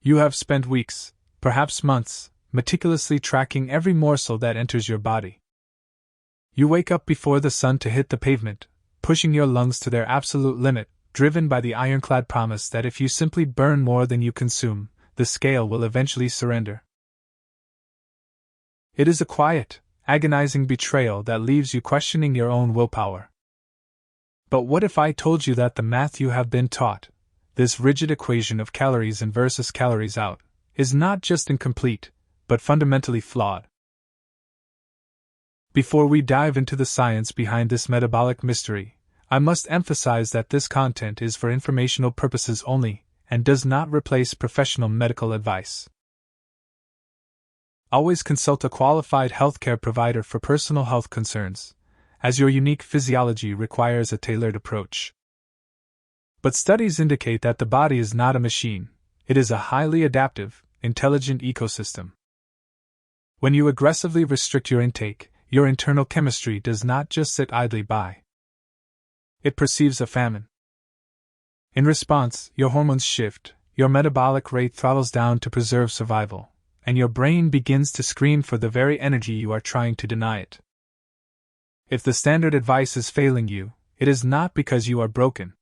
You have spent weeks, perhaps months, meticulously tracking every morsel that enters your body. You wake up before the sun to hit the pavement, pushing your lungs to their absolute limit, driven by the ironclad promise that if you simply burn more than you consume, the scale will eventually surrender. It is a quiet, agonizing betrayal that leaves you questioning your own willpower. But what if I told you that the math you have been taught, this rigid equation of calories in versus calories out, is not just incomplete, but fundamentally flawed? Before we dive into the science behind this metabolic mystery, I must emphasize that this content is for informational purposes only and does not replace professional medical advice. Always consult a qualified healthcare provider for personal health concerns, as your unique physiology requires a tailored approach. But studies indicate that the body is not a machine, it is a highly adaptive, intelligent ecosystem. When you aggressively restrict your intake, your internal chemistry does not just sit idly by. It perceives a famine. In response, your hormones shift, your metabolic rate throttles down to preserve survival, and your brain begins to scream for the very energy you are trying to deny it. If the standard advice is failing you, it is not because you are broken.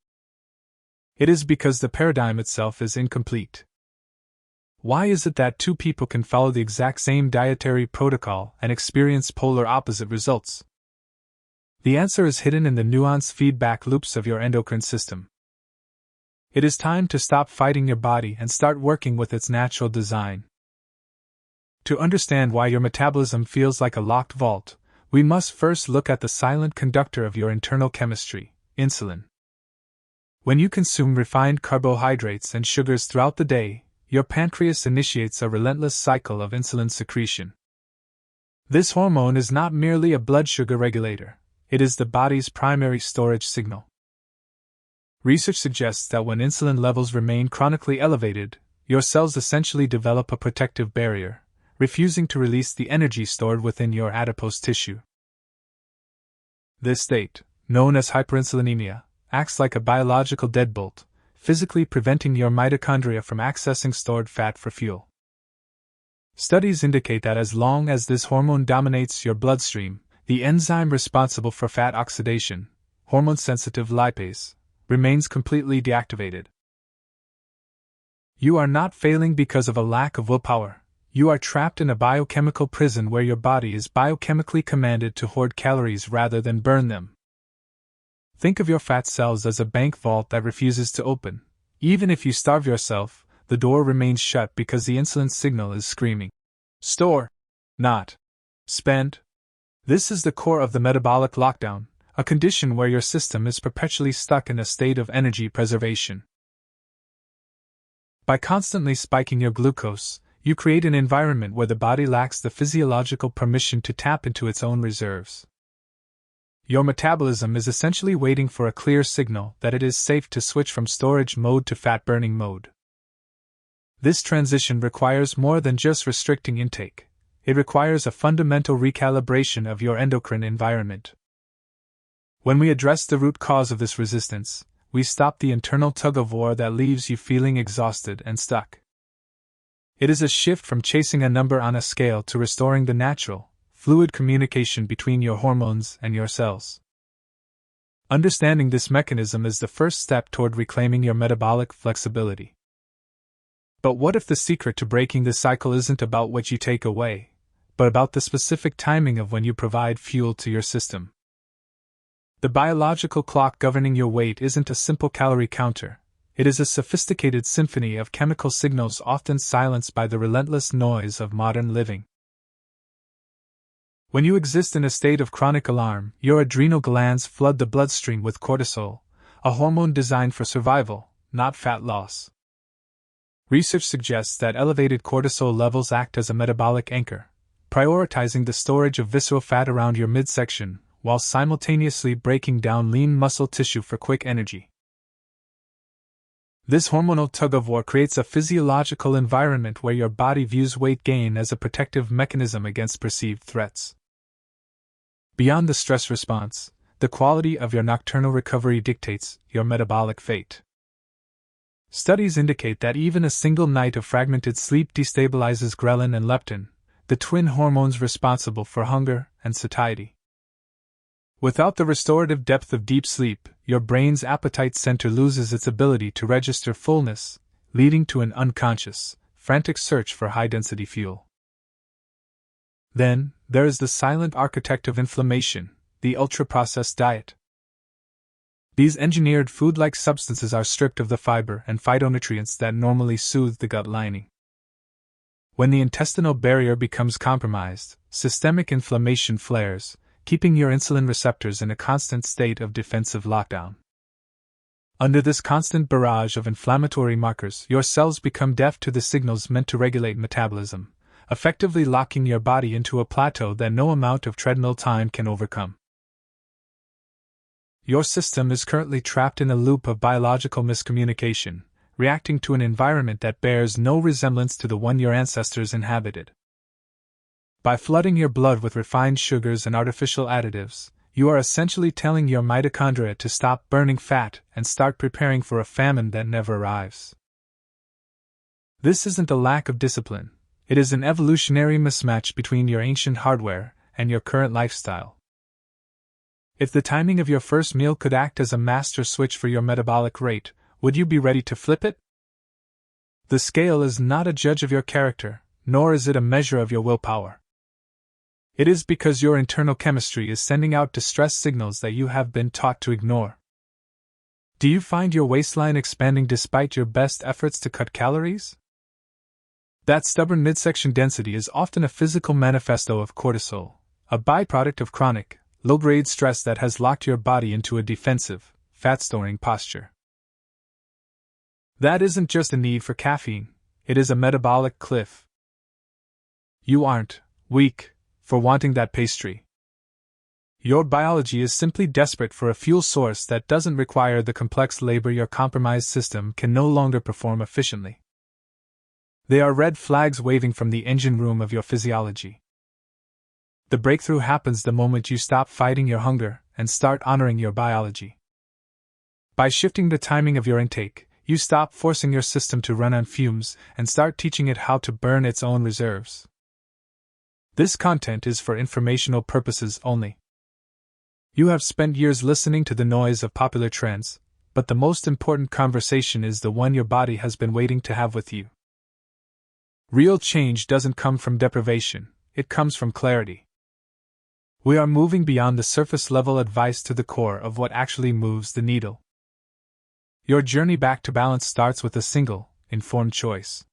It is because the paradigm itself is incomplete. Why is it that two people can follow the exact same dietary protocol and experience polar opposite results? The answer is hidden in the nuanced feedback loops of your endocrine system. It is time to stop fighting your body and start working with its natural design. To understand why your metabolism feels like a locked vault, we must first look at the silent conductor of your internal chemistry, insulin. When you consume refined carbohydrates and sugars throughout the day, your pancreas initiates a relentless cycle of insulin secretion. This hormone is not merely a blood sugar regulator, it is the body's primary storage signal. Research suggests that when insulin levels remain chronically elevated, your cells essentially develop a protective barrier, refusing to release the energy stored within your adipose tissue. This state, known as hyperinsulinemia, acts like a biological deadbolt, physically preventing your mitochondria from accessing stored fat for fuel. Studies indicate that as long as this hormone dominates your bloodstream, the enzyme responsible for fat oxidation, hormone-sensitive lipase, remains completely deactivated. You are not failing because of a lack of willpower. You are trapped in a biochemical prison where your body is biochemically commanded to hoard calories rather than burn them. Think of your fat cells as a bank vault that refuses to open. Even if you starve yourself, the door remains shut because the insulin signal is screaming, "Store, not spend." This is the core of the metabolic lockdown, a condition where your system is perpetually stuck in a state of energy preservation. By constantly spiking your glucose, you create an environment where the body lacks the physiological permission to tap into its own reserves. Your metabolism is essentially waiting for a clear signal that it is safe to switch from storage mode to fat-burning mode. This transition requires more than just restricting intake. It requires a fundamental recalibration of your endocrine environment. When we address the root cause of this resistance, we stop the internal tug-of-war that leaves you feeling exhausted and stuck. It is a shift from chasing a number on a scale to restoring the natural, fluid communication between your hormones and your cells. Understanding this mechanism is the first step toward reclaiming your metabolic flexibility. But what if the secret to breaking this cycle isn't about what you take away, but about the specific timing of when you provide fuel to your system? The biological clock governing your weight isn't a simple calorie counter. It is a sophisticated symphony of chemical signals often silenced by the relentless noise of modern living. When you exist in a state of chronic alarm, your adrenal glands flood the bloodstream with cortisol, a hormone designed for survival, not fat loss. Research suggests that elevated cortisol levels act as a metabolic anchor, prioritizing the storage of visceral fat around your midsection, while simultaneously breaking down lean muscle tissue for quick energy. This hormonal tug-of-war creates a physiological environment where your body views weight gain as a protective mechanism against perceived threats. Beyond the stress response, the quality of your nocturnal recovery dictates your metabolic fate. Studies indicate that even a single night of fragmented sleep destabilizes ghrelin and leptin, the twin hormones responsible for hunger and satiety. Without the restorative depth of deep sleep, your brain's appetite center loses its ability to register fullness, leading to an unconscious, frantic search for high-density fuel. Then, there is the silent architect of inflammation, the ultra-processed diet. These engineered food-like substances are stripped of the fiber and phytonutrients that normally soothe the gut lining. When the intestinal barrier becomes compromised, systemic inflammation flares, keeping your insulin receptors in a constant state of defensive lockdown. Under this constant barrage of inflammatory markers, your cells become deaf to the signals meant to regulate metabolism, effectively locking your body into a plateau that no amount of treadmill time can overcome. Your system is currently trapped in a loop of biological miscommunication, reacting to an environment that bears no resemblance to the one your ancestors inhabited. By flooding your blood with refined sugars and artificial additives, you are essentially telling your mitochondria to stop burning fat and start preparing for a famine that never arrives. This isn't a lack of discipline, it is an evolutionary mismatch between your ancient hardware and your current lifestyle. If the timing of your first meal could act as a master switch for your metabolic rate, would you be ready to flip it? The scale is not a judge of your character, nor is it a measure of your willpower. It is because your internal chemistry is sending out distress signals that you have been taught to ignore. Do you find your waistline expanding despite your best efforts to cut calories? That stubborn midsection density is often a physical manifesto of cortisol, a byproduct of chronic, low-grade stress that has locked your body into a defensive, fat-storing posture. That isn't just a need for caffeine, it is a metabolic cliff. You aren't weak for wanting that pastry. Your biology is simply desperate for a fuel source that doesn't require the complex labor your compromised system can no longer perform efficiently. They are red flags waving from the engine room of your physiology. The breakthrough happens the moment you stop fighting your hunger and start honoring your biology. By shifting the timing of your intake, you stop forcing your system to run on fumes and start teaching it how to burn its own reserves. This content is for informational purposes only. You have spent years listening to the noise of popular trends, but the most important conversation is the one your body has been waiting to have with you. Real change doesn't come from deprivation, it comes from clarity. We are moving beyond the surface-level advice to the core of what actually moves the needle. Your journey back to balance starts with a single, informed choice.